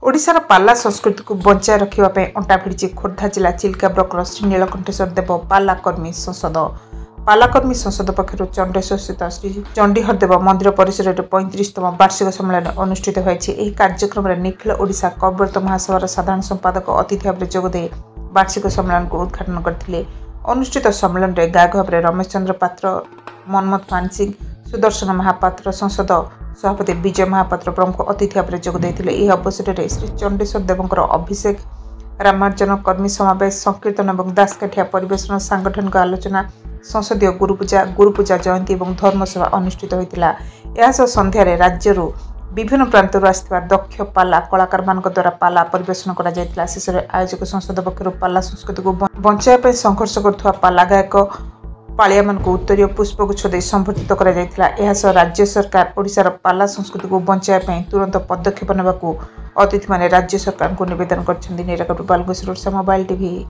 ओडिशार पाला संस्कृति को बचाए रखापी अंटा भिड़ी खोर्धा जिला चिल्का ब्लॉक श्री नीलकंठेश्वर देव पालाकर्मी संसद पालाकर्मी संसद पक्षर चंडेश्वर स्थित श्री चंडीहरदेव मंदिर परिसर में 35तम वार्षिक सम्मेलन अनुष्ठित होती। कार्यक्रम में निखिल ओडिशा कविव्रत महासभार साधारण संपादक अतिथि भाव में जोगदे वार्षिक सम्मेलन को उद्घाटन करते। अनुष्ठित सम्मेलन में गायक भाव में रमेश चंद्र पात्र, मनमोहन फानसिंह, सुदर्शन महापात्र, संसद सभापति विजय महापात्र प्रमुख अतिथि भाव में जोगदे। यह अवसर में श्री चंडेश्वर देवंकर अभिषेक, रामार्जन, कर्मी समावेश, संकीर्तन और दासकाठिया परिवेशन, सांगठनिक आलोचना, संसदीय गुरुपूजा जयंती और धर्मसभा अनुष्ठित होता। यह संध्यारे राज्य विभिन्न प्रांतर आसथिबा दक्ष पाला कलाकार द्वारा पाला परिवेशन करा। शेष में आयोजक संसद पक्षर पाला संस्कृति को बचाई संघर्ष करुवा पाला गायक पालिया मान उत्तरीय पुष्पगुच्छ दे संबर्धित करा। राज्य सरकार ओडिशार पाला संस्कृति को बचाई तुरंत पदक्षेप नेबाकू अतिथि माने राज्य सरकार को निवेदन कर। Mobile TV.